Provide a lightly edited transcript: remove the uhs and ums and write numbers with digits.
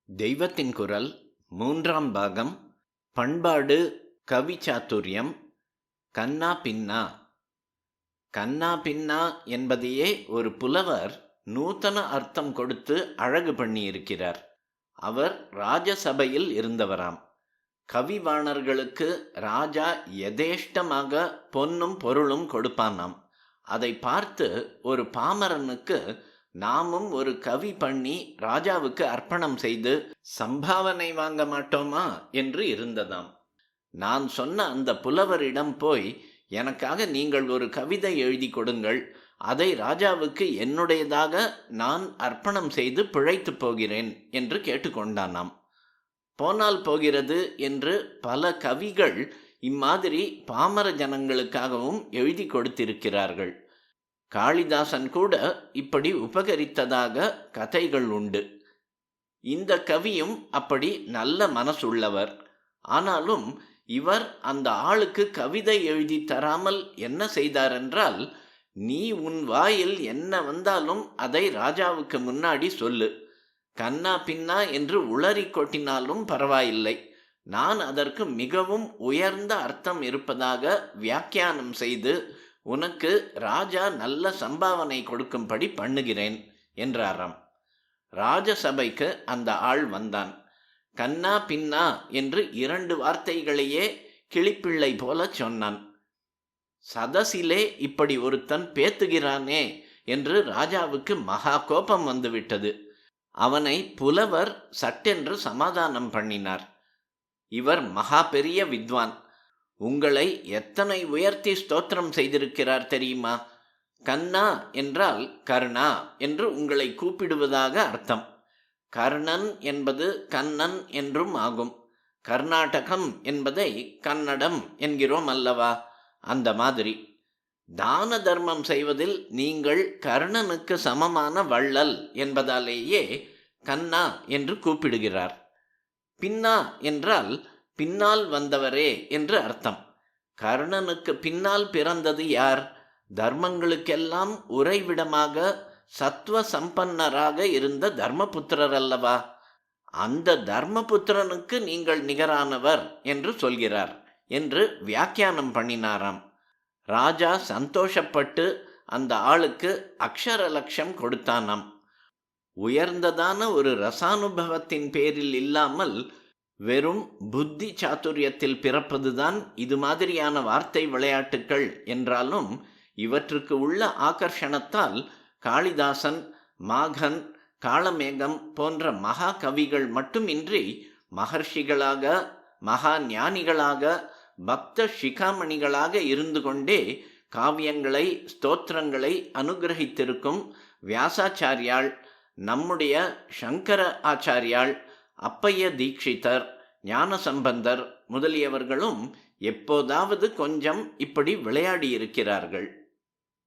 தெய்வத்தின் குரல் மூன்றாம் பாகம். பண்பாடு கவிச்சாத்துரியம். கன்னா பின்னா. கன்னா பின்னா என்பதையே ஒரு புலவர் நூத்தன அர்த்தம் கொடுத்து அழகு பண்ணியிருக்கிறார். அவர் ராஜசபையில் இருந்தவராம். கவிவாணர்களுக்கு ராஜா யதேஷ்டமாக பொன்னும் பொருளும் கொடுப்பானாம். அதை பார்த்து ஒரு பாமரனுக்கு நாமும் ஒரு கவி பண்ணி ராஜாவுக்கு அர்ப்பணம் செய்து சம்பாவனை வாங்க மாட்டோமா என்று இருந்ததாம். நான் சொன்ன அந்த புலவரிடம் போய், எனக்காக நீங்கள் ஒரு கவிதை எழுதி கொடுங்கள், அதை ராஜாவுக்கு என்னுடையதாக நான் அர்ப்பணம் செய்து பிழைத்து போகிறேன் என்று கேட்டுக்கொண்டானாம். போனால் போகிறது என்று பல கவிகள் இம்மாதிரி பாமர ஜனங்களுக்காகவும் எழுதி கொடுத்திருக்கிறார்கள். காளிதாசன் கூட இப்படி உபகரித்ததாக கதைகள் உண்டு. இந்த கவியும் அப்படி நல்ல மனசுள்ளவர். ஆனாலும் இவர் அந்த ஆளுக்கு கவிதை எழுதி தராமல் என்ன செய்தாரென்றால், நீ உன் வாயில் என்ன வந்தாலும் அதை ராஜாவுக்கு முன்னாடி சொல்லு, கன்னா பின்னா என்று உளறி கொட்டினாலும் பரவாயில்லை, நான் அதற்கு மிகவும் உயர்ந்த அர்த்தம் இருப்பதாக வியாக்கியானம் செய்து உனக்கு ராஜா நல்ல சம்பாவனை கொடுக்கும்படி பண்ணுகிறேன் என்றாராம். ராஜசபைக்கு அந்த ஆள் வந்தான். கன்னா பின்னா என்று 2 வார்த்தைகளையே கிளிப்பிள்ளை போல சொன்னான். சதசிலே இப்படி ஒருத்தன் பேத்துகிறானே என்று ராஜாவுக்கு மகா கோபம் வந்துவிட்டது. அவனை புலவர் சட்டென்று சமாதானம் பண்ணினார். இவர் மகா பெரிய வித்வான். உங்களை எத்தனை உயர்த்தி ஸ்தோத்திரம் செய்திருக்கிறார் தெரியுமா? கன்னா என்றால் கர்ணா என்று உங்களை கூப்பிடுவதாக அர்த்தம். கர்ணன் என்பது கண்ணன் என்றும் ஆகும். கர்நாடகம் என்பதை கன்னடம் என்கிறோம் அல்லவா? அந்த மாதிரி தான தர்மம் செய்வதில் நீங்கள் கர்ணனுக்கு சமமான வள்ளல் என்பதாலேயே கன்னா என்று கூப்பிடுகிறார். பின்னா என்றால் பின்னால் வந்தவரே என்று அர்த்தம். கர்ணனுக்கு பின்னால் பிறந்தது யார்? தர்மங்களுக்கெல்லாம் உறைவிடமாக சத்வ சம்பன்னராக இருந்த தர்மபுத்திரர் அல்லவா? அந்த தர்மபுத்திரனுக்கு நீங்கள் நிகரானவர் என்று சொல்கிறார் என்று வியாக்கியானம் பண்ணினாராம். ராஜா சந்தோஷப்பட்டு அந்த ஆளுக்கு அக்ஷர லட்சம் கொடுத்தானாம். உயர்ந்ததான ஒரு ரசானுபவத்தின் பேரில் இல்லாமல் வெறும் புத்தி சாதுரியத்தில் பிறப்பதுதான் இது மாதிரியான வார்த்தை விளையாட்டுக்கள் என்றாலும், இவற்றுக்கு உள்ள ஆகர்ஷணத்தால் காளிதாசன், மாகன், காளமேகம் போன்ற மகா கவிகள் மட்டுமின்றி மகர்ஷிகளாக, மகா ஞானிகளாக, பக்த சிகாமணிகளாக இருந்து கொண்டே காவியங்களை, ஸ்தோத்திரங்களை அனுகிரகித்திருக்கும் வியாசாச்சாரியாள், நம்முடைய சங்கர ஆச்சாரியாள், அப்பைய தீட்சிதர், ஞானசம்பந்தர் முதலியவர்களும் எப்போதாவது கொஞ்சம் இப்படி விளையாடியிருக்கிறார்கள்.